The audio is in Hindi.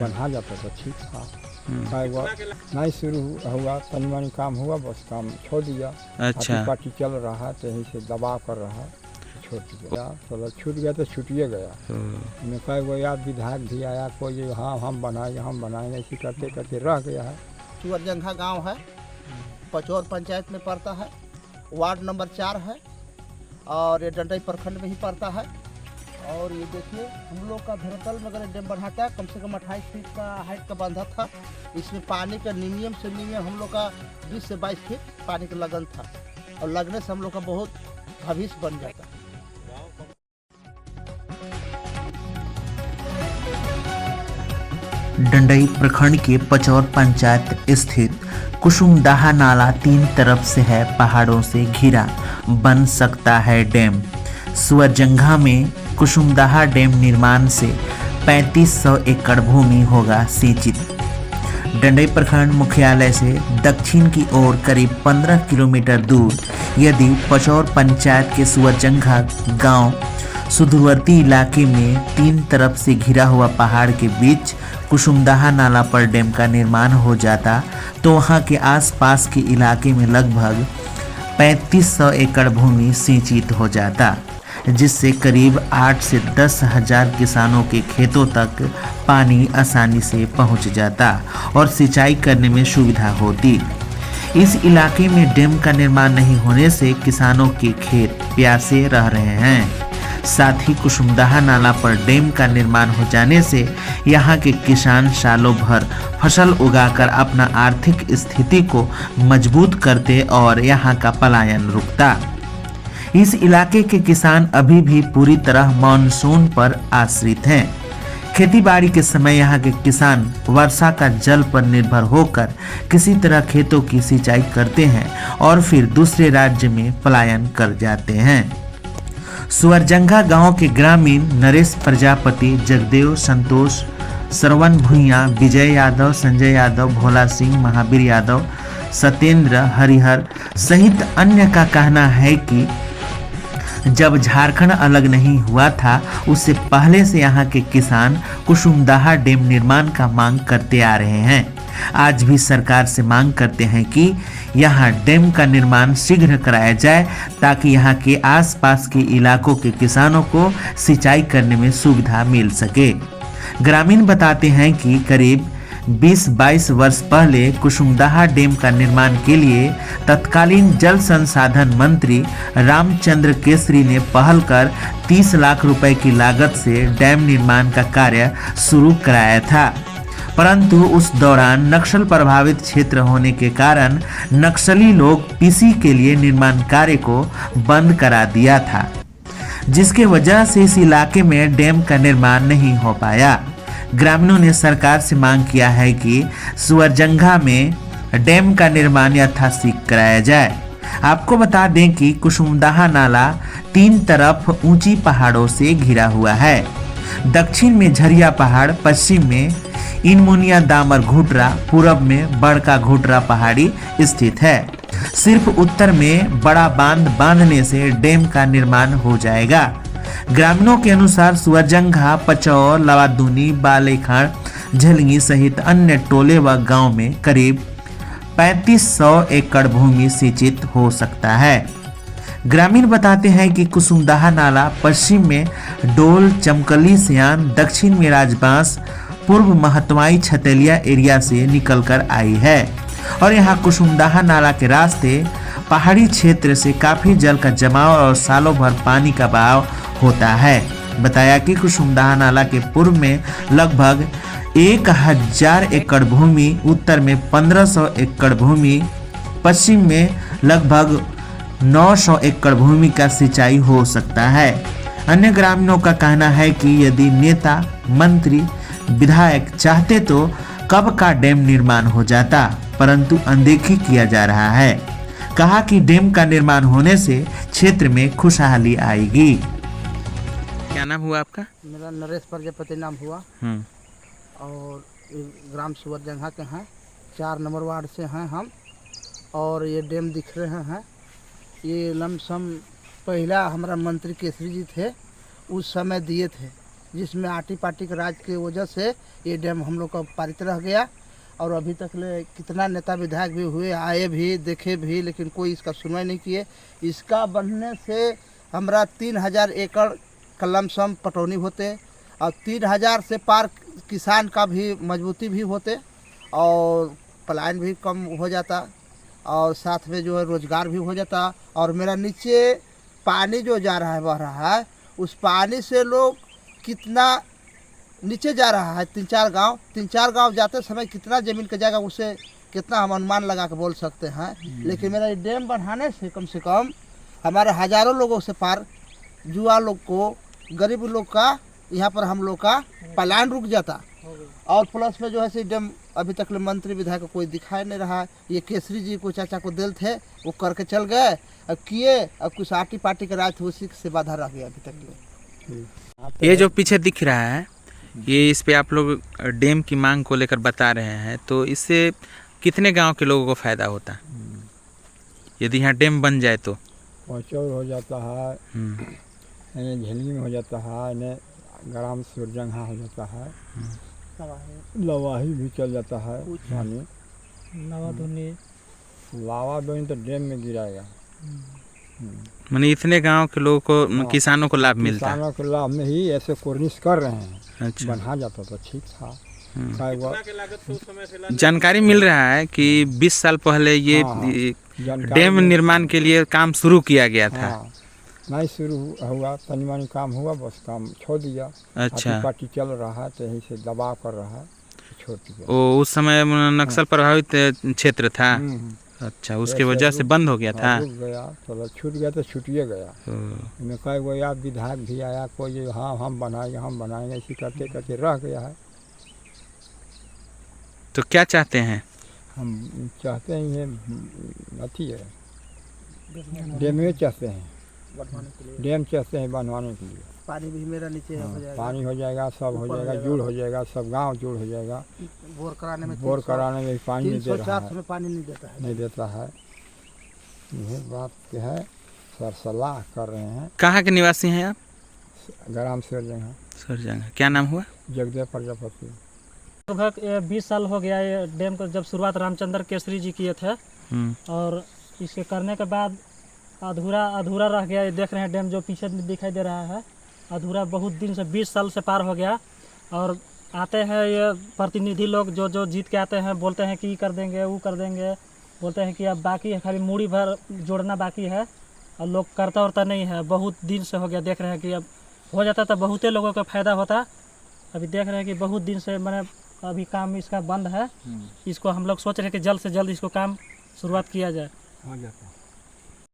बना जाता था ठीक था। हुआ नहीं शुरू हुआ, तनी मनी काम हुआ, बस काम छोड़ दिया। अच्छा। पार्टी चल रहा है तो यहीं से दबाव कर रहा है, छोड़ दिया। चलो छूट गया तो छूटिए गया। उन्हें कई गो याद विधायक भी आया, कोई हाँ हम बनाएंगे, ऐसे करते करते रह गया है। सुअरजंघा गांव है, पचौर पंचायत में पड़ता है, वार्ड नंबर 4 है और ये डंडई प्रखंड में ही पड़ता है। और ये देखिए हम लोग का धरातल में अगर डैम बढ़ाता है, कम से कम 28 फीट का हाइट का बांधा था। इसमें पानी का नियम से नियम हम लोग का 20 से 22 फीट पानी का लगन था और लगने से हम लोग का बहुत भविष्य बन जाता। डंडई प्रखंड के पचौर पंचायत स्थित कुसुमदाहा नाला 3 तरफ से है पहाड़ों से घिरा, बन सकता है डैम। सुअरजंघा में कुसुमदाहा डैम निर्माण से 3500 एकड़ भूमि होगा सिंचित। डंडई प्रखंड मुख्यालय से दक्षिण की ओर करीब 15 किलोमीटर दूर यदि पचौर पंचायत के सुअरजंघा गांव सुदूरवर्ती इलाके में 3 तरफ से घिरा हुआ पहाड़ के बीच कुसुमदाहा नाला पर डैम का निर्माण हो जाता तो वहां के आसपास के इलाके में लगभग 3500 एकड़ भूमि सिंचित हो जाता, जिससे करीब 8 से 10 हजार किसानों के खेतों तक पानी आसानी से पहुंच जाता और सिंचाई करने में सुविधा होती। इस इलाके में डैम का निर्माण नहीं होने से किसानों के खेत प्यासे रह रहे हैं। साथ ही कुसुमदाहा नाला पर डैम का निर्माण हो जाने से यहाँ के किसान सालों भर फसल उगाकर अपना आर्थिक स्थिति को मजबूत करते और यहाँ का पलायन रुकता। इस इलाके के किसान अभी भी पूरी तरह मानसून पर आश्रित हैं। खेतीबाड़ी के समय यहाँ के किसान वर्षा का जल पर निर्भर होकर किसी तरह खेतों की सिंचाई करते हैं और फिर दूसरे राज्य में पलायन कर जाते हैं। सुअरजंघा गांव के ग्रामीण नरेश प्रजापति, जगदेव, संतोष, श्रवण भुइयां, विजय यादव, संजय यादव, भोला सिंह, महावीर यादव, सत्येंद्र, हरिहर सहित अन्य का कहना है कि जब झारखंड अलग नहीं हुआ था उससे पहले से यहाँ के किसान कुसुमदाहा डैम निर्माण का मांग करते आ रहे हैं। आज भी सरकार से मांग करते हैं कि यहाँ डैम का निर्माण शीघ्र कराया जाए ताकि यहाँ के आसपास के इलाकों के किसानों को सिंचाई करने में सुविधा मिल सके। ग्रामीण बताते हैं कि करीब 20-22 वर्ष पहले कुसुमदाहा डैम का निर्माण के लिए तत्कालीन जल संसाधन मंत्री रामचंद्र केसरी ने पहल कर 30 लाख रुपए की लागत से डैम निर्माण का कार्य शुरू कराया था, परंतु उस दौरान नक्सल प्रभावित क्षेत्र होने के कारण नक्सली लोग पीसी के लिए निर्माण कार्य को बंद करा दिया था, जिसके वजह से इस इलाके में डैम का निर्माण नहीं हो पाया। ग्रामीणों ने सरकार से मांग किया है कि सुअरजंघा में डैम का निर्माण यथाशीघ्र कराया जाए। आपको बता दें कि कुसुमदाहा नाला 3 तरफ ऊंची पहाड़ों से घिरा हुआ है। दक्षिण में झरिया पहाड़, पश्चिम में इनमुनिया दामर घुटरा, पूरब में बड़का घुटरा पहाड़ी स्थित है। सिर्फ उत्तर में बड़ा बांध बांधने से डैम का निर्माण हो जाएगा। ग्रामीणों के अनुसार सुअरजंघा, पचौर, लवादुनी, बालेखंड, झलगी सहित अन्य टोले व गांव में करीब 3500 एकड़ भूमि सिंचित हो सकता है। ग्रामीण बताते हैं कि कुसुमदाहा नाला पश्चिम में डोल, चमकली, सियान, दक्षिण में राजबांस, पूर्व महतवाई, छतेलिया एरिया से निकलकर आई है और यहाँ कुसुमदाहा नाला के रास्ते पहाड़ी क्षेत्र से काफी जल का जमाव और सालों भर पानी का बहाव होता है। बताया कि कुसुमदाहा नाला के पूर्व में लगभग 1000 एकड़ भूमि, उत्तर में 1500 एकड़ भूमि, पश्चिम में लगभग 900 एकड़ भूमि का सिंचाई हो सकता है। अन्य ग्रामीणों का कहना है कि यदि नेता, मंत्री, विधायक चाहते तो कब का डैम निर्माण हो जाता, परंतु अनदेखी किया जा रहा है। कहा कि डैम का निर्माण होने से क्षेत्र में खुशहाली आएगी। क्या नाम हुआ आपका? मेरा नरेश प्रजापति नाम हुआ और ग्राम सुअरजंघा के हैं, 4 नंबर वार्ड से हैं हम। और ये डैम दिख रहे हैं, ये लमसम पहला हमारा मंत्री केसरी जी थे, उस समय दिए थे जिसमें आटी पाटी के राज की वजह से ये डैम हम लोग का पारित रह गया। और अभी तक ले कितना नेता विधायक भी हुए, आए भी, देखे भी, लेकिन कोई इसका सुनवाई नहीं किए। इसका बनने से हमारा 3000 एकड़ का लमसम पटौनी होते और 3000 से पार किसान का भी मजबूती भी होते और पलायन भी कम हो जाता और साथ में जो है रोजगार भी हो जाता। और मेरा नीचे पानी जो जा रहा है, बह रहा है, उस पानी से लोग कितना नीचे जा रहा है। 3-4 गांव जाते समय कितना ज़मीन का जाएगा उसे कितना हम अनुमान लगा के बोल सकते हैं। लेकिन मेरा ये डैम बढ़ाने से कम हमारे हज़ारों लोगों से पार जुआ लोग को, गरीब लोग का, यहाँ पर हम लोग का पलायन रुक जाता। और प्लस में जो है से डैम अभी तक मंत्री विधायक को कोई दिखाई नहीं रहा। ये केसरी जी को चाचा को दिल थे, वो करके चल गए, अब किए, अब कुछ आटी पाटी के रात उसी से बाधा रह गया अभी तक। ये जो पीछे दिख रहा है, ये इस पे आप लोग डैम की मांग को लेकर बता रहे हैं, तो इससे कितने गांव के लोगों को फायदा होता है यदि यहाँ डैम बन जाए तो? पचौर हो जाता है, इन्हें झेलनी में हो जाता है, इन्हें ग्राम सूरजंगा हो जाता है, लवाही भी चल जाता है पानी, लावा दोनी तो डैम में गिराएगा। माने इतने गांव के लोगों को, किसानों को लाभ मिलता है? किसानों के लाभ में ही ऐसे कोशिश कर रहे हैं। अच्छा, बना जाता तो ठीक था। जानकारी मिल रहा है कि 20 साल पहले ये डैम निर्माण के लिए काम शुरू किया गया था। हाँ, नहीं शुरू हुआ, तनी मनी काम हुआ, बस काम छोड़ दिया। अच्छा, पार्टी चल रहा है तो यही से दबाव कर रहा है, छोड़ दिया। वो उस समय नक्सल प्रभावित क्षेत्र था। अच्छा, उसके वजह से बंद हो गया था। रुक गया, चलो छूट गया तो छूटिए गया। इनमें कई गो याद विधायक भी आया, कोई हाँ हम बनाएंगे, ऐसे करते करते रह गया है। तो क्या चाहते हैं? हम चाहते हैं ये अथी है, डैम चाहते हैं, डैम चाहते हैं बनवाने के लिए। पानी भी मेरा नीचे हो जाएगा, पानी हो जाएगा, सब हो जाएगा, जुड़ हो जाएगा, सब गांव जुड़ हो जाएगा। बोर कराने में भी पानी नहीं दे रहा है, में पानी नहीं देता है। यह बात है, सर सलाह कर रहे हैं। कहाँ के निवासी हैं आप? ग्राम सूरजंगा। सूरजंगा, क्या नाम हुआ? जगदेव प्रजापति। लगभग 20 साल हो गया ये डैम को जब शुरुआत रामचंद्र केसरी जी किए थे, और इसे करने के बाद अधूरा रह गया। ये देख रहे हैं डैम जो पीछे दिखाई दे रहा है, अधूरा बहुत दिन से 20 साल से पार हो गया। और आते हैं ये प्रतिनिधि लोग जो जीत के आते हैं, बोलते हैं कि कर देंगे, वो कर देंगे, बोलते हैं कि अब बाकी है, खाली मूड़ी भर जोड़ना बाकी है, और लोग करता उरता नहीं है। बहुत दिन से हो गया, देख रहे हैं कि अब हो जाता तो बहुते लोगों का फ़ायदा होता। अभी देख रहे हैं कि बहुत दिन से मैंने अभी काम इसका बंद है। इसको हम लोग सोच रहे हैं कि जल्द से जल्द इसको काम शुरुआत किया जाए। हो जाता।